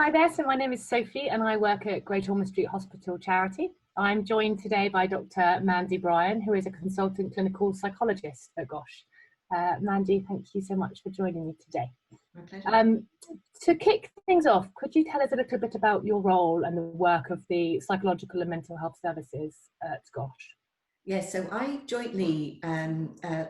Hi there, so my name is Sophie and I work at Great Ormond Street Hospital Charity. I'm joined today by Dr. Mandy Bryon, who is a consultant clinical psychologist at GOSH. Mandy, thank you so much for joining me today. My pleasure. To kick things off, could you tell us a little bit about your role and the work of the psychological and mental health services at GOSH? Yes, so I jointly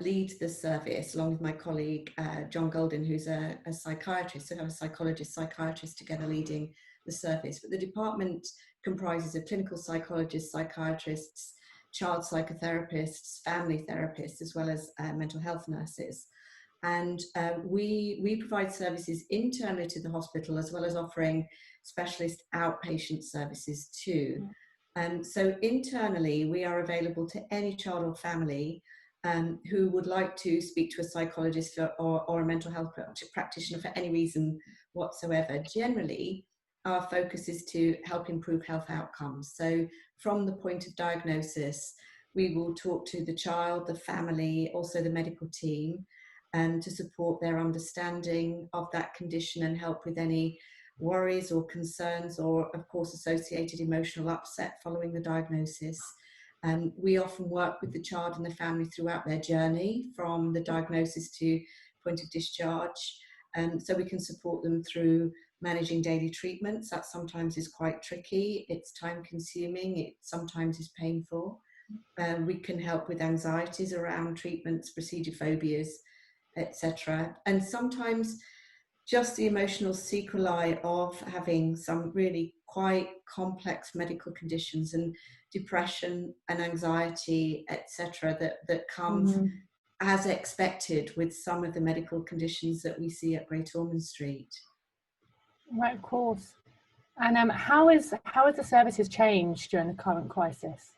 lead the service along with my colleague John Golden, who's a psychiatrist, so I'm a psychiatrist together leading the service. But the department comprises of clinical psychologists, psychiatrists, child psychotherapists, family therapists, as well as mental health nurses. And we provide services internally to the hospital, as well as offering specialist outpatient services too. So internally, we are available to any child or family who would like to speak to a psychologist or a mental health practitioner for any reason whatsoever. Generally, our focus is to help improve health outcomes. So from the point of diagnosis, we will talk to the child, the family, also the medical team, to support their understanding of that condition and help with any worries or concerns or, of course, associated emotional upset following the diagnosis. We often work with the child and the family throughout their journey from the diagnosis to point of discharge, so we can support them through managing daily treatments. That sometimes is quite tricky, it's time consuming, it sometimes is painful. We can help with anxieties around treatments, procedure phobias, etc. And sometimes just the emotional sequelae of having some really quite complex medical conditions and depression and anxiety, etc., that comes as expected with some of the medical conditions that we see at Great Ormond Street. Right, of course. And how has the services changed during the current crisis?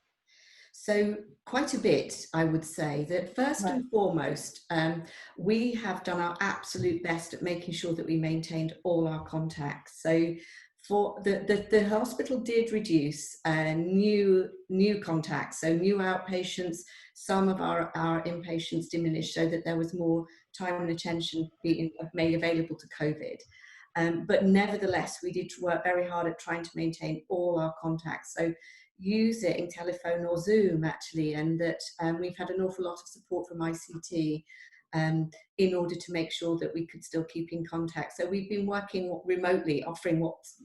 So quite a bit, I would say. That first and foremost, we have done our absolute best at making sure that we maintained all our contacts. So for the hospital did reduce new contacts, so new outpatients. Some of our inpatients diminished so that there was more time and attention being made available to COVID. But nevertheless, we did work very hard at trying to maintain all our contacts. So using telephone or Zoom actually, and that we've had an awful lot of support from ICT in order to make sure that we could still keep in contact. So we've been working remotely, offering what's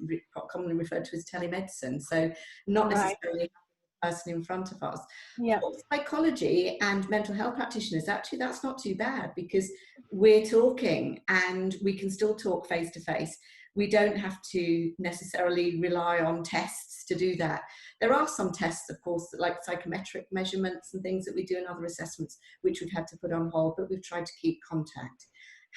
commonly referred to as telemedicine, so not necessarily a person in front of us. Yeah. For psychology and mental health practitioners, actually that's not too bad, because we're talking and we can still talk face to face. We don't have to necessarily rely on tests to do that. There are some tests, of course, like psychometric measurements and things that we do in other assessments, which we've had to put on hold, but we've tried to keep contact.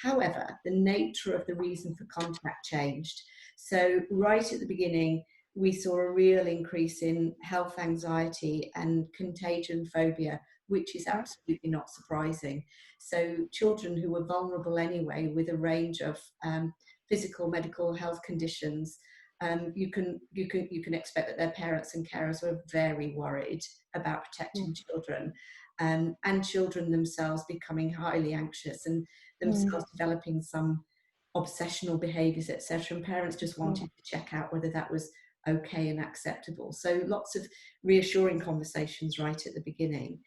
However, the nature of the reason for contact changed. So right at the beginning, we saw a real increase in health anxiety and contagion phobia, which is absolutely not surprising. So children who were vulnerable anyway, with a range of physical, medical health conditions, you can expect that their parents and carers were very worried about protecting children, and children themselves becoming highly anxious and themselves developing some obsessional behaviours, etc. And parents just wanted to check out whether that was okay and acceptable. So lots of reassuring conversations right at the beginning.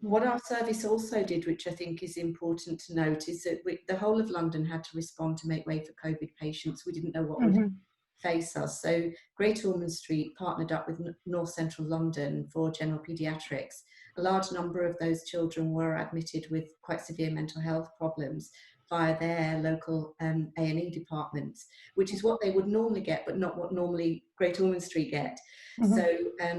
What our service also did, which I think is important to note, is that the whole of London had to respond to make way for COVID patients. We didn't know what would face us. So Great Ormond Street partnered up with North Central London for general paediatrics. A large number of those children were admitted with quite severe mental health problems via their local A&E departments, which is what they would normally get, but not what normally Great Ormond Street get. So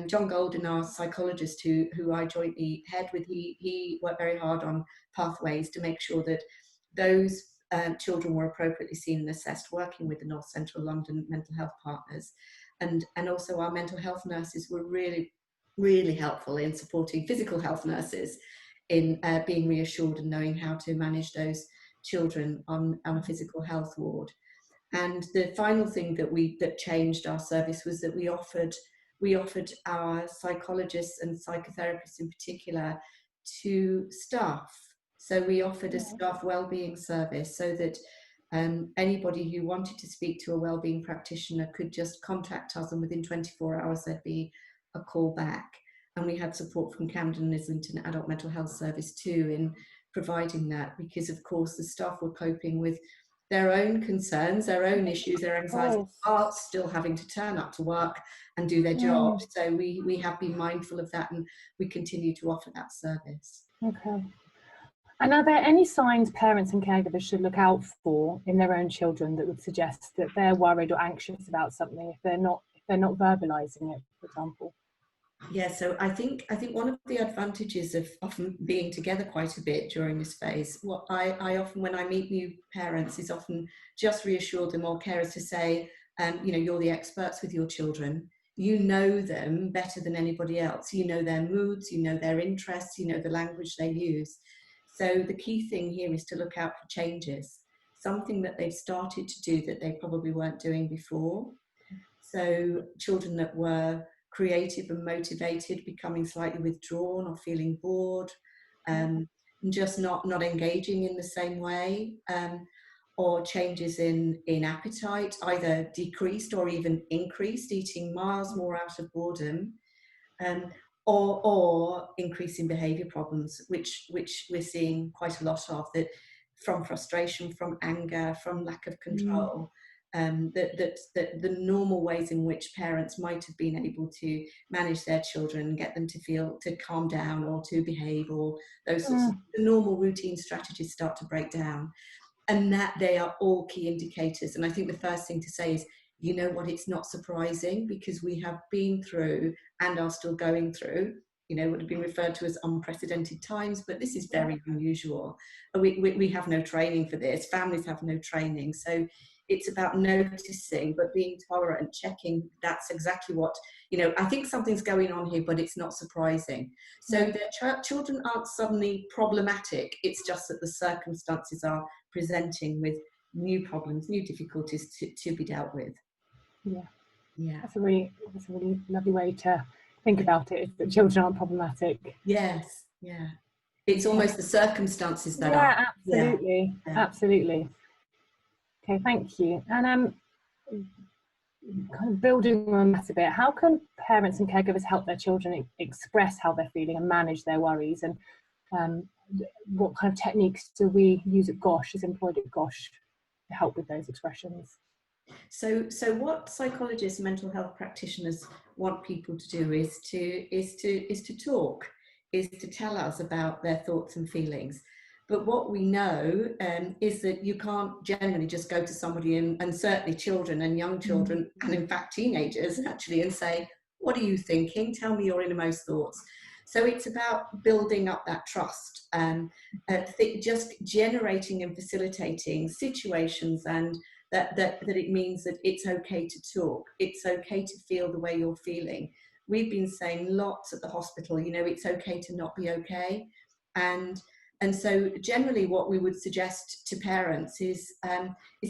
John Golden, our psychologist, who I jointly head with, he worked very hard on pathways to make sure that those children were appropriately seen and assessed, working with the North Central London mental health partners. And also our mental health nurses were really, really helpful in supporting physical health nurses in being reassured and knowing how to manage those children on a physical health ward. And the final thing that changed our service was that we offered our psychologists and psychotherapists in particular to staff. So we offered a staff wellbeing service, so that Anybody who wanted to speak to a wellbeing practitioner could just contact us, and within 24 hours there'd be a call back. And we had support from Camden and Islington Adult Mental Health Service too in providing that, because of course the staff were coping with their own concerns, their own issues, their anxieties, are still having to turn up to work and do their job. So we have been mindful of that, and we continue to offer that service. Okay. And are there any signs parents and caregivers should look out for in their own children that would suggest that they're worried or anxious about something if they're not verbalizing it, for example? Yeah, so I think one of the advantages of often being together quite a bit during this phase, what I often, when I meet new parents, is often just reassure them, or carers, to say, you're the experts with your children. You know them better than anybody else. You know their moods, you know their interests, you know the language they use. So the key thing here is to look out for changes, something that they've started to do that they probably weren't doing before. So children that were creative and motivated becoming slightly withdrawn or feeling bored, and just not engaging in the same way, or changes in appetite, either decreased or even increased, eating miles more out of boredom, or increasing behaviour problems, which we're seeing quite a lot of, that from frustration, from anger, from lack of control. That the normal ways in which parents might have been able to manage their children, get them to calm down or to behave, or those sorts of the normal routine strategies start to break down, and that they are all key indicators. And I think the first thing to say is, you know what, it's not surprising, because we have been through and are still going through, what have been referred to as unprecedented times, but this is very unusual. We have no training for this. Families have no training. So it's about noticing, but being tolerant, checking that's exactly what, I think something's going on here, but it's not surprising. So their children aren't suddenly problematic. It's just that the circumstances are presenting with new problems, new difficulties to be dealt with. Yeah. That's a really lovely way to think about it, is that children aren't problematic. Yes, yeah. It's almost the circumstances that are. Absolutely. Yeah. Absolutely. Okay, thank you. And kind of building on that a bit, how can parents and caregivers help their children express how they're feeling and manage their worries? And what kind of techniques do we use at GOSH, as employed at GOSH, to help with those expressions? So what psychologists, mental health practitioners want people to do is to talk, is to tell us about their thoughts and feelings. But what we know is that you can't generally just go to somebody, and certainly children and young children, and in fact teenagers actually, and say, what are you thinking? Tell me your innermost thoughts. So it's about building up that trust, just generating and facilitating situations, and that it means that it's okay to talk. It's okay to feel the way you're feeling. We've been saying lots at the hospital, it's okay to not be okay. And so generally what we would suggest to parents is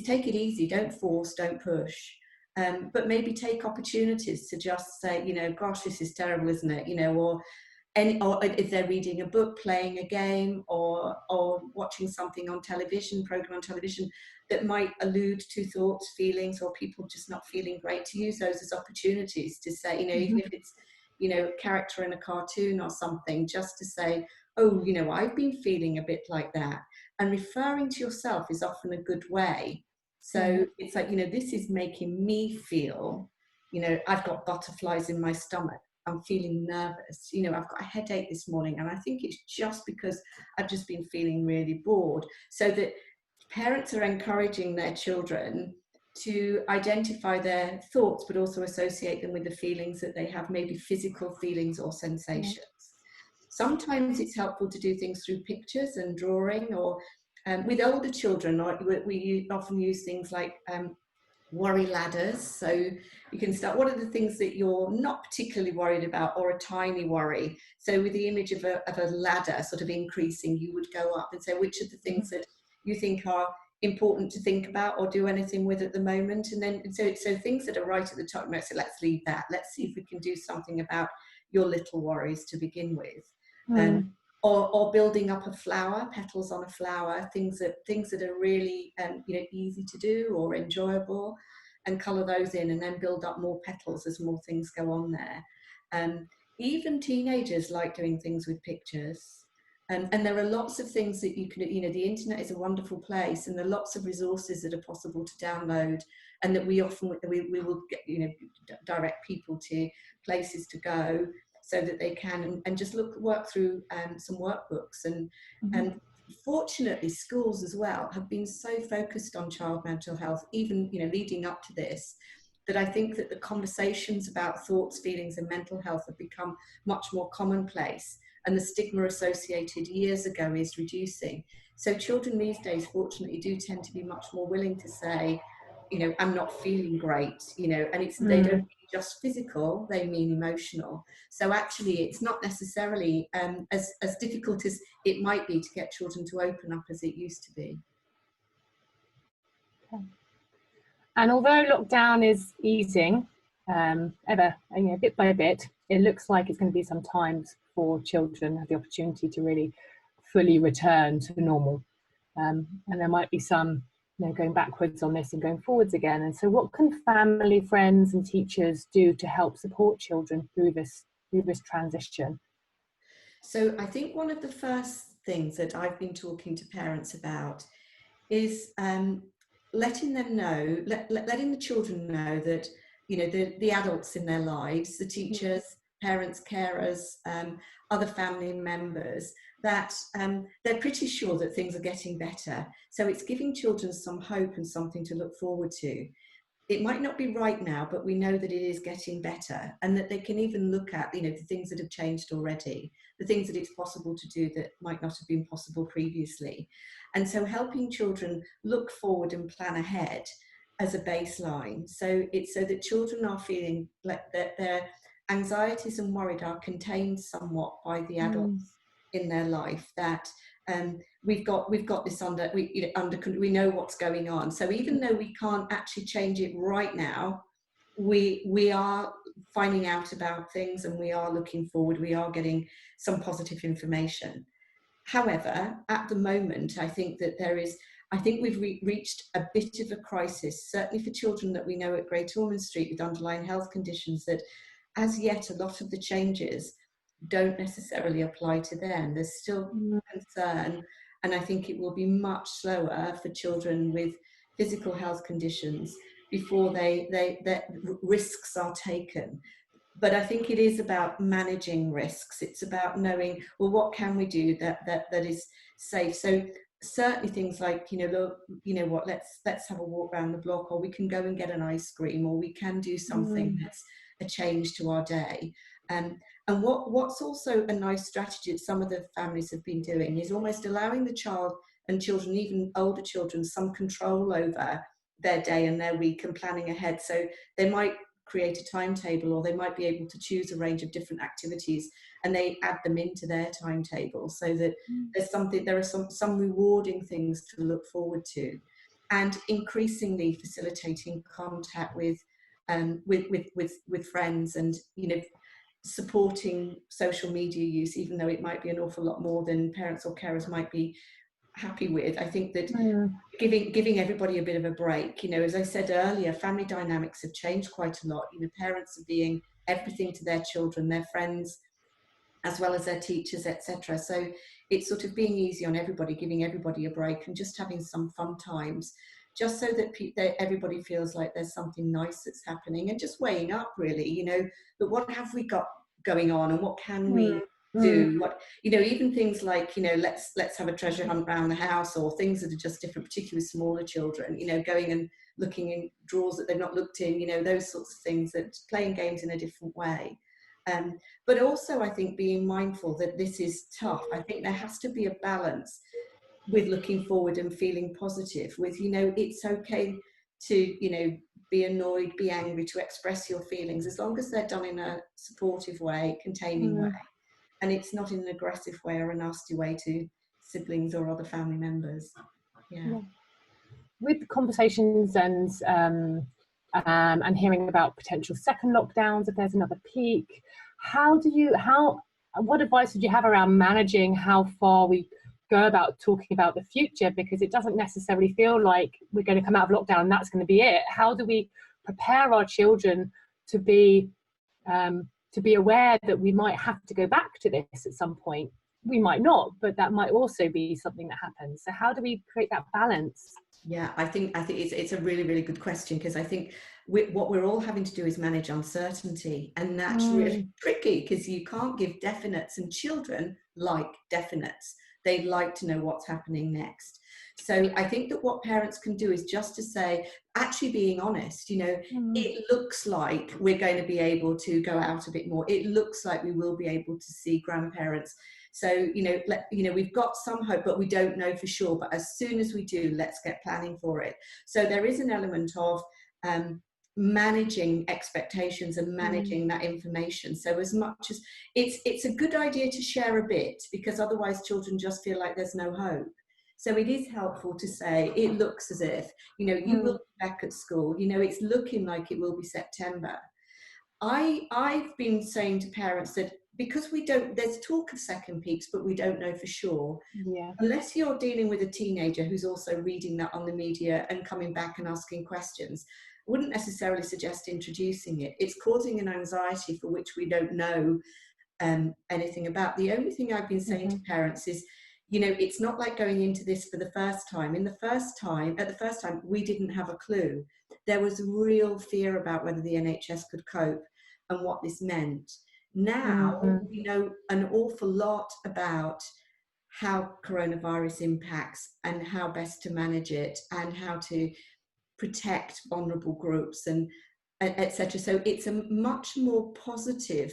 take it easy, don't force, don't push, but maybe take opportunities to just say, gosh, this is terrible, isn't it? Or if they're reading a book, playing a game, or watching something on television, program on television that might allude to thoughts, feelings, or people just not feeling great, to use those as opportunities to say, even if it's, a character in a cartoon or something, just to say, oh, I've been feeling a bit like that. And referring to yourself is often a good way. So it's like, this is making me feel, I've got butterflies in my stomach. I'm feeling nervous. I've got a headache this morning, and I think it's just because I've just been feeling really bored. So that parents are encouraging their children to identify their thoughts, but also associate them with the feelings that they have, maybe physical feelings or sensations. Sometimes it's helpful to do things through pictures and drawing, or with older children, we often use things like worry ladders. So you can start, what are the things that you're not particularly worried about, or a tiny worry? So with the image of a ladder sort of increasing, you would go up and say, which are the things that you think are important to think about or do anything with at the moment? And then so things that are right at the top, you might say, let's leave that, let's see if we can do something about your little worries to begin with. or building up a flower, petals on a flower, things that are really easy to do or enjoyable, and colour those in, and then build up more petals as more things go on there. Even teenagers like doing things with pictures. And there are lots of things that you can, the internet is a wonderful place, and there are lots of resources that are possible to download, and that we often, we will get, direct people to places to go so that they can, and just work through some workbooks. And fortunately, schools as well have been so focused on child mental health, even, leading up to this, that I think that the conversations about thoughts, feelings, and mental health have become much more commonplace, and the stigma associated years ago is reducing. So children these days, fortunately, do tend to be much more willing to say, I'm not feeling great, and they don't mean just physical, they mean emotional. So actually, it's not necessarily as difficult as it might be to get children to open up as it used to be. Okay. And although lockdown is easing, bit by bit, it looks like it's going to be some time for children to have the opportunity to really fully return to normal. And there might be some going backwards on this and going forwards again. And so what can family, friends and teachers do to help support children through this transition? So I think one of the first things that I've been talking to parents about is letting them know, letting the children know that, the adults in their lives, the teachers, parents, carers, other family members, that they're pretty sure that things are getting better. So it's giving children some hope and something to look forward to. It might not be right now, but we know that it is getting better, and that they can even look at, the things that have changed already, the things that it's possible to do that might not have been possible previously. And so helping children look forward and plan ahead as a baseline. So it's so that children are feeling like that their anxieties and worries are contained somewhat by the adults in their life, that we've got this under, we know what's going on. So even though we can't actually change it right now, we are finding out about things, and we are looking forward, we are getting some positive information. However, at the moment, I think that we've reached a bit of a crisis, certainly for children that we know at Great Ormond Street with underlying health conditions, that as yet a lot of the changes don't necessarily apply to them. There's still concern, and I think it will be much slower for children with physical health conditions before their risks are taken. But I think it is about managing risks. It's about knowing, well, what can we do that is safe? So certainly things like, let's have a walk around the block, or we can go and get an ice cream, or we can do something that's a change to our day. And what's also a nice strategy that some of the families have been doing is almost allowing the child and children, even older children, some control over their day and their week, and planning ahead. So they might create a timetable, or they might be able to choose a range of different activities, and they add them into their timetable, so that there are some rewarding things to look forward to, and increasingly facilitating contact with friends, and supporting social media use, even though it might be an awful lot more than parents or carers might be happy with. I think that giving everybody a bit of a break, as I said earlier, family dynamics have changed quite a lot. Parents are being everything to their children, their friends, as well as their teachers, etc. So it's sort of being easy on everybody, giving everybody a break, and just having some fun times, just so that everybody feels like there's something nice that's happening, and just weighing up really, but what have we got going on, and what can we do? What, even things like, let's have a treasure hunt around the house, or things that are just different, particularly smaller children, going and looking in drawers that they've not looked in, those sorts of things, that playing games in a different way. But also, I think, being mindful that this is tough. I think there has to be a balance with looking forward and feeling positive, with, it's okay to, be annoyed, be angry, to express your feelings, as long as they're done in a supportive way, containing way, and it's not in an aggressive way or a nasty way to siblings or other family members. Yeah. With conversations and hearing about potential second lockdowns, if there's another peak, how what advice would you have around managing how far we go about talking about the future? Because it doesn't necessarily feel like we're going to come out of lockdown and that's going to be it. How do we prepare our children to be aware that we might have to go back to this at some point? We might not, but that might also be something that happens. So how do we create that balance? Yeah, I think it's a really, really good question, because I think what we're all having to do is manage uncertainty, and that's really tricky because you can't give definites, and children like definites. They like to know what's happening next. So I think that what parents can do is just to say, actually being honest, it looks like we're going to be able to go out a bit more. It looks like we will be able to see grandparents. So, we've got some hope, but we don't know for sure. But as soon as we do, let's get planning for it. So there is an element of managing expectations and managing that information. So as much as it's a good idea to share a bit, because otherwise children just feel like there's no hope. So it is helpful to say, it looks as if, you will be back at school. It's looking like it will be September. I've been saying to parents that because there's talk of second peaks, but we don't know for sure. Yeah. Unless you're dealing with a teenager who's also reading that on the media and coming back and asking questions, I wouldn't necessarily suggest introducing it. It's causing an anxiety for which we don't know anything about. The only thing I've been saying to parents is, it's not like going into this for the first time. At the first time, we didn't have a clue. There was real fear about whether the NHS could cope and what this meant. Now we know an awful lot about how coronavirus impacts and how best to manage it and how to protect vulnerable groups and etc. So it's a much more positive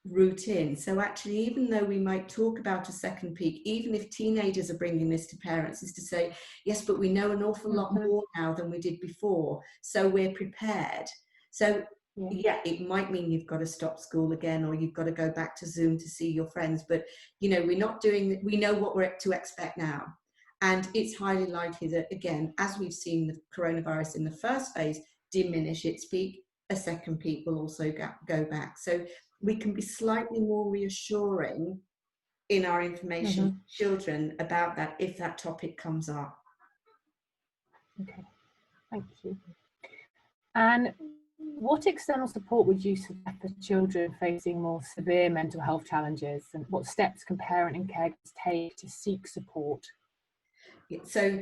route in. So actually, even though we might talk about a second peak, even if teenagers are bringing this to parents, is to say, yes, but we know an awful lot more now than we did before, so we're prepared. So yeah, it might mean you've got to stop school again, or you've got to go back to Zoom to see your friends, but we know what we're to expect now. And it's highly likely that, again, as we've seen the coronavirus in the first phase diminish its peak, a second peak will also go back. So we can be slightly more reassuring in our information to children about that if that topic comes up. Okay, thank you. And what external support would you suggest for children facing more severe mental health challenges, and what steps can parent and caregivers take to seek support? So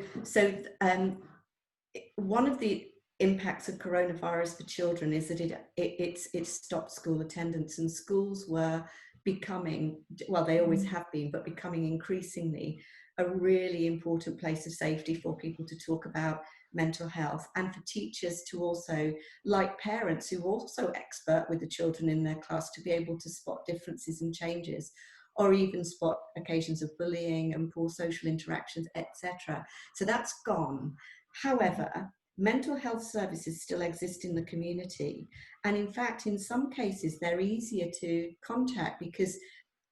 one of the impacts of coronavirus for children is that it stopped school attendance, and schools were becoming, well, they always have been, but becoming increasingly a really important place of safety for people to talk about mental health, and for teachers to also, like parents who are also expert with the children in their class, to be able to spot differences and changes, or even spot occasions of bullying and poor social interactions, etc. So that's gone. However, mental health services still exist in the community. And in fact, in some cases, they're easier to contact because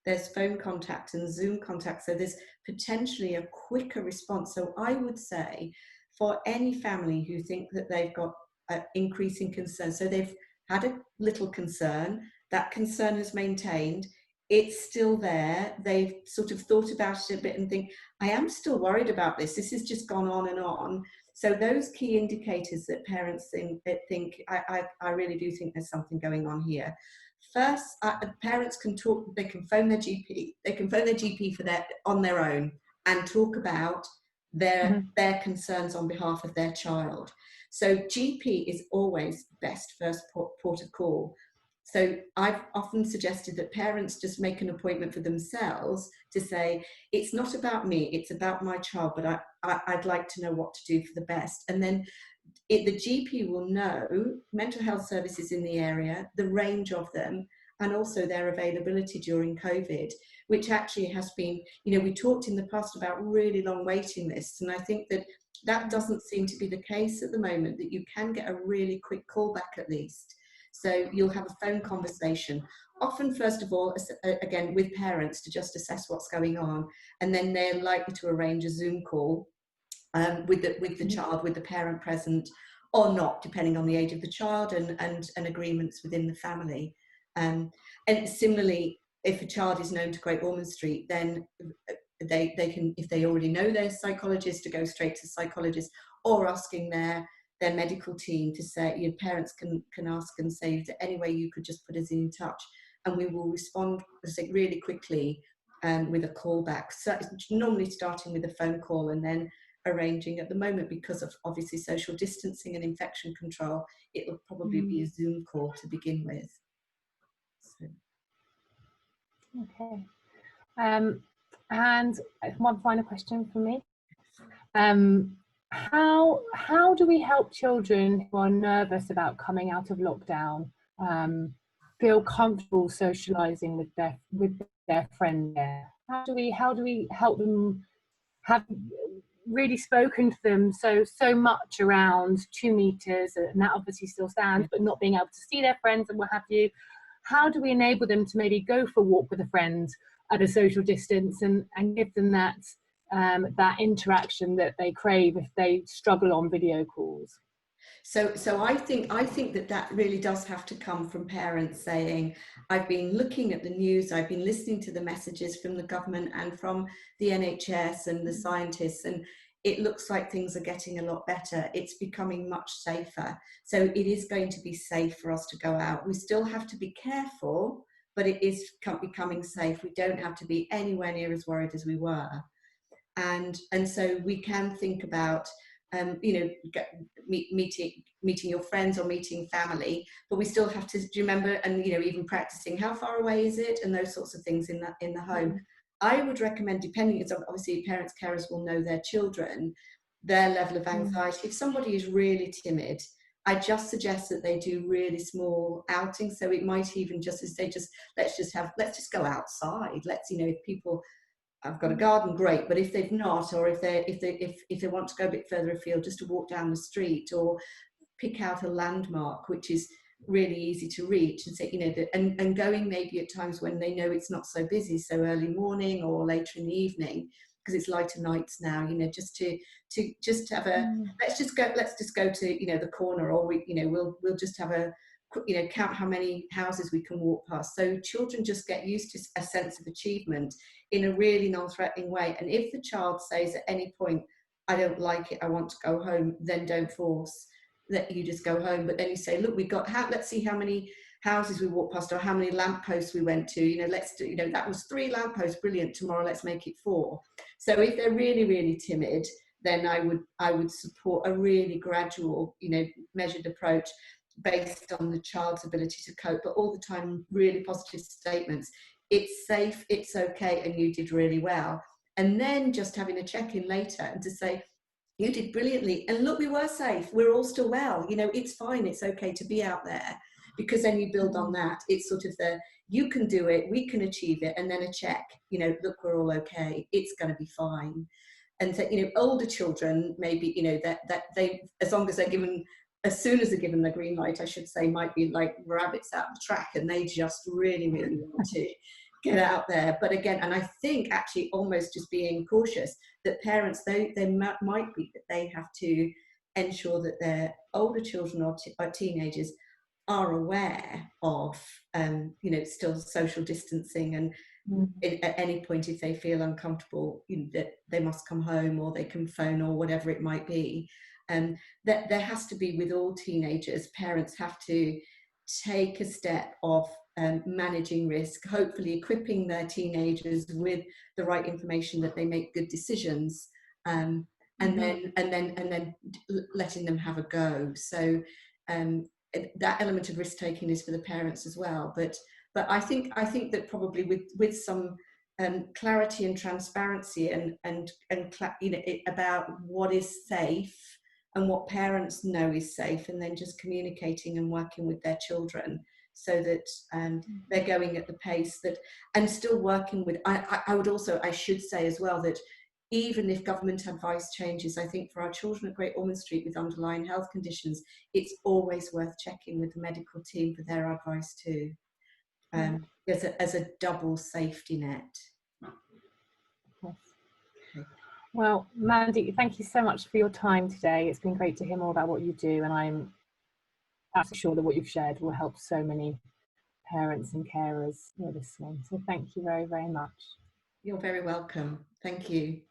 there's phone contact and Zoom contact. So there's potentially a quicker response. So I would say for any family who think that they've got increasing concern, so they've had a little concern, that concern has maintained, it's still there, they've sort of thought about it a bit and think, I am still worried about this has just gone on and on. So those key indicators that parents think I really do think there's something going on here. First, parents can talk, they can phone their GP, on their own and talk about their concerns on behalf of their child. So GP is always best first port of call. So I've often suggested that parents just make an appointment for themselves to say, it's not about me, it's about my child, but I'd like to know what to do for the best. And then the GP will know mental health services in the area, the range of them, and also their availability during COVID, which actually has been, we talked in the past about really long waiting lists, and I think that doesn't seem to be the case at the moment, that you can get a really quick call back at least. So you'll have a phone conversation, often first of all, again, with parents to just assess what's going on, and then they're likely to arrange a Zoom call with the child, with the parent present or not, depending on the age of the child and agreements within the family. And similarly, if a child is known to Great Ormond Street, then they can, if they already know their psychologist, to go straight to psychologist, or asking their medical team to say, your parents can ask and say, is there any way you could just put us in touch, and we will respond really quickly with a call back. So normally starting with a phone call and then arranging. At the moment, because of obviously social distancing and infection control, it will probably be a Zoom call to begin with. So. Okay. And one final question from me. How do we help children who are nervous about coming out of lockdown feel comfortable socializing with their friends there? How do we help them have really spoken to them so much around 2 meters, and that obviously still stands, but not being able to see their friends and what have you? How do we enable them to maybe go for a walk with a friend at a social distance and give them that that interaction that they crave if they struggle on video calls? So I think that really does have to come from parents saying, I've been looking at the news, I've been listening to the messages from the government and from the NHS and the scientists, and it looks like things are getting a lot better. It's becoming much safer. So it is going to be safe for us to go out. We still have to be careful, but it is becoming safe. We don't have to be anywhere near as worried as we were. And so we can think about meeting your friends or meeting family, but we still have to, do you remember, and even practicing how far away is it, and those sorts of things in the home. I would recommend, depending, it's obviously parents, carers will know their children, their level of anxiety. If somebody is really timid, I just suggest that they do really small outings. So it might even just let's just go outside. If people have got a garden, great, but if they've not, or if they want to go a bit further afield, just to walk down the street or pick out a landmark which is really easy to reach, and say, and going maybe at times when they know it's not so busy, so early morning or later in the evening, because it's lighter nights now, just to have a let's just go to the corner, or we'll just have a count how many houses we can walk past. So children just get used to a sense of achievement in a really non-threatening way. And if the child says at any point, I don't like it, I want to go home, then don't force that you just go home. But then you say, look, let's see how many houses we walked past, or how many lampposts we went to. Let's do, that was 3 lampposts, brilliant, tomorrow let's make it 4. So if they're really, really timid, then I would support a really gradual, measured approach based on the child's ability to cope, but all the time really positive statements. It's safe, it's okay, and you did really well. And then just having a check-in later and to say, you did brilliantly, and look, we were safe, we're all still well, it's fine, it's okay to be out there. Because then you build on that. It's sort of you can do it, we can achieve it, and then a check, look, we're all okay, it's going to be fine. And so, older children, maybe, that they, as long as they're given, as soon as they're given the green light, I should say, might be like rabbits out of the track, and they just really, really want to get out there. But again, and I think actually almost just being cautious that parents, they might be that they have to ensure that their older children or teenagers are aware of, still social distancing, and at any point, if they feel uncomfortable, that they must come home, or they can phone, or whatever it might be. That there has to be, with all teenagers, parents have to take a step of managing risk, hopefully equipping their teenagers with the right information that they make good decisions, and then letting them have a go. So that element of risk taking is for the parents as well. But I think that probably with some clarity and transparency and about what is safe and what parents know is safe, and then just communicating and working with their children so that they're going at the pace that, and still working with, I should say as well, that even if government advice changes, I think for our children at Great Ormond Street with underlying health conditions, it's always worth checking with the medical team for their advice too, as a double safety net. Yes. Well, Mandy, thank you so much for your time today. It's been great to hear more about what you do, and I'm absolutely sure that what you've shared will help so many parents and carers who are listening. So thank you very, very much. You're very welcome. Thank you.